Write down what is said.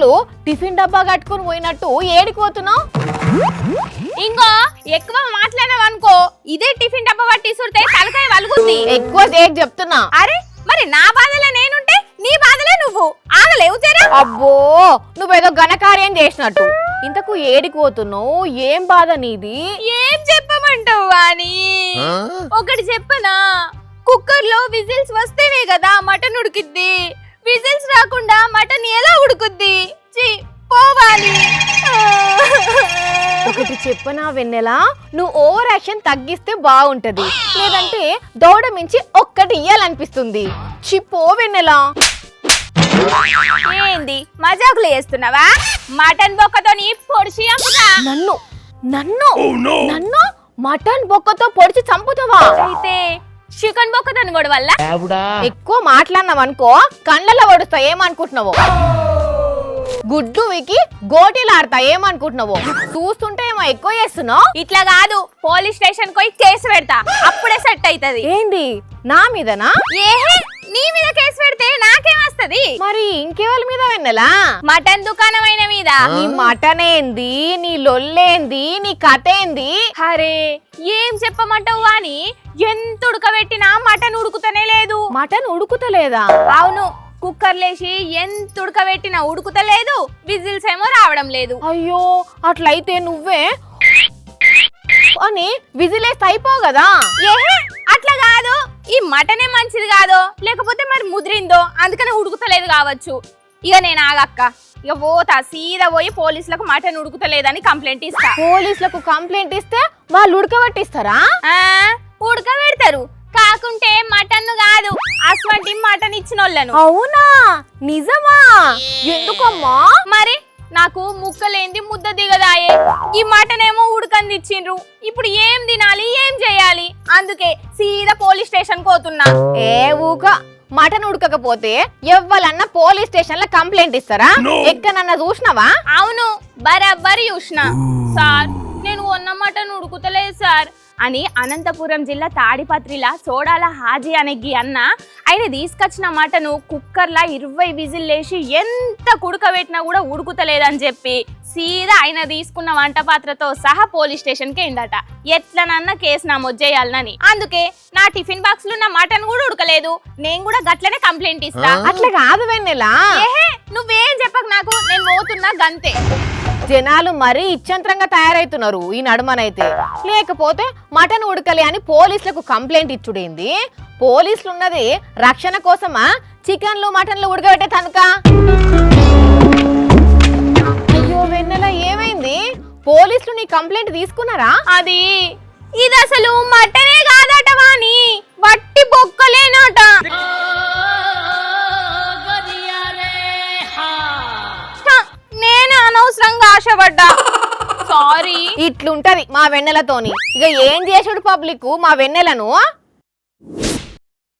అసలు టిఫిన్ డబ్బా కట్టుకుని పోయినట్టు ఏడిపోతున్నావు? ఇంకో ఎక్కువ మాట్లాడవనుకో ఇదే టిఫిన్ డబ్బా పట్టి సుడితే తలకాయ వలుగుద్ది. ఎక్కువ సేపు చెప్తున్నా. అరే మరి నా బాధలే నేనుంటే నీ బాధలే నువ్వు ఆగలేవు జరా. అబ్బో నువ్వేదో ఘనకార్యం చేసినట్టు. ఇంతకు ఏడిపోతున్నావు? ఏం బాధ నీది? ఏం చెప్పమంటావు అని ఒకటి చెప్పనా, కుక్కర్ లో విజిల్స్ వస్తేనే కదా మటన్ ఉడికిద్ది. విజిల్స్ రాకుండా మటన్ ఎలా ఉడుకుద్ది? పోవాలి. ఒకటి చెప్పనా వెన్నెలా, నువ్వు ఓవర్ యాక్షన్ తగ్గిస్తే బాగుంటది, లేదంటే దౌడ మించి ఒక్కటి ఇయ్యాలనిపిస్తుంది. చిప్పో వెన్నెలా. ఏంది మజాకులు చేస్తున్నావా? మటన్ బొక్కతోని పొడిచి అమ్ముతా. నన్ను నన్ను నన్ను మటన్ బొక్కతో పొడిచి చంపుతావా? అయితే చికెన్ బొక్కతోని కూడా వల్ల ఎక్కువ మాట్లాడినావు అనుకో కళ్ళల్లో పడుస్తా. ఏమనుకుంటున్నావో? గుడ్డు వికి గోటీలాడతా. ఏమనుకుంటున్నావో? చూస్తుంటే ఏమో ఎక్కువ చేస్తున్నావు. ఇట్లా కాదు, పోలీస్ స్టేషన్ పోయి కేసు పెడతా, అప్పుడే సెట్ అవుతది. ఏంది నా మీదనా? ఏహే నీ మీద కేసు పెడితే నాకేమొస్తది? మరి ఇంకెవరి మీద వెన్నెలా? మటన్ దుకాణమైన మీద. నీ మటన్ ఏంది, నీ లొల్లేంది, నీ కథ ఏంది? అరే ఏం చెప్పమంటావు అని ఎంత ఉడకబెట్టినా మటన్ ఉడుకుతనే లేదు. మటన్ ఉడుకుతలేదా? అవును, కుక్కర్ లేసి ఎంత ఉడకబెట్టినా ఉడుకుతలేదు, విజిల్స్ ఏమో రావడం లేదు. అయ్యో అట్లయితే నువ్వే అని విజిలేస్తే అయిపోవు కదా. ఏహే అట్లా కాదు, ఈ మటనే మంచిది కాదో లేకపోతే మరి ముదిరిందో అందుకనే ఉడుకుతలేదు కావచ్చు. ఇక నేను ఆగక్క, ఇక పోతా సీదా పోయి పోలీసులకు మటన్ ఉడుకుతలేదని కంప్లైంట్ ఇస్తా. పోలీసులకు కంప్లైంట్ ఇస్తే వాళ్ళు ఉడకబెట్టిస్తారా? ఉడకబెడతారు, కాకుంటే మటన్ కాదు అస్వంటి మటన్ ఇచ్చిన వాళ్ళను. అవునా? నిజమా? ఎందుకమ్మా? మరి నాకు ముక్కలేంది ముద్ద దిగదాయే, ఈ మటన్ ఏమో ఉడకంది ఇచ్చిండ్రు, ఇప్పుడు ఏం తినాలి ఏం చేయాలి? అందుకే సీదా పోలీస్ స్టేషన్ పోతున్నా. ఏ ఊక, మటన్ ఉడకకపోతే ఎవ్వలన్నా పోలీస్ స్టేషన్ లో కంప్లైంట్ ఇస్తారా? ఎక్కడన్నా చూసినావా? అవును బరాబరి చూసిన సార్, నేను కొన్న మటన్ ఉడుకుతలేదు సార్ అని అనంతపురం జిల్లా తాడిపత్రిలా సోడాల హాజీ అనే అన్న ఆయన తీసుకొచ్చిన మటను కుక్కర్లా 20 విజిల్ లేసి ఎంత కుడకబెట్టినా కూడా ఉడుకుతలేదని చెప్పి సీదా ఆయన తీసుకున్న వంట పాత్రతో సహా పోలీస్ స్టేషన్ కి ఏందట. ఎట్లనన్నా కేసు నమోదు చేయాలని. అందుకే నా టిఫిన్ బాక్స్ లో ఉన్న మటన్ కూడా ఉడకలేదు, నేను కూడా గట్లనే కంప్లైంట్ ఇస్తా. అట్లా కాదు వెన్నెలా. ఏహే నువ్వేం చెప్పక నాకు, నేను పోతున్నా గంతే. జనాలు మరీ ఇచ్చంత్రంగా తయారైతున్నారు ఈ నడుమనైతే. లేకపోతే మటన్ ఉడకలే అని పోలీసులకు కంప్లైంట్ ఇచ్చుడేంది? పోలీసులు ఉన్నది రక్షణ కోసమా, చికెన్లు మటన్లు ఉడకబెట్టే తనుక? అయ్యో వెన్నెల ఏమైంది? పోలీసులు నీ కంప్లైంట్ తీసుకున్నారా? అది ఇది అసలు మటనే కాదట వాణి, వట్టి బొక్కలేనట. నేను అనవసరంగా ఆశపడ్డా, సారీ. ఇట్లుంటది మా వెన్నెలతోని. ఇక ఏం చేసుడు పబ్లిక్ మా వెన్నెలను.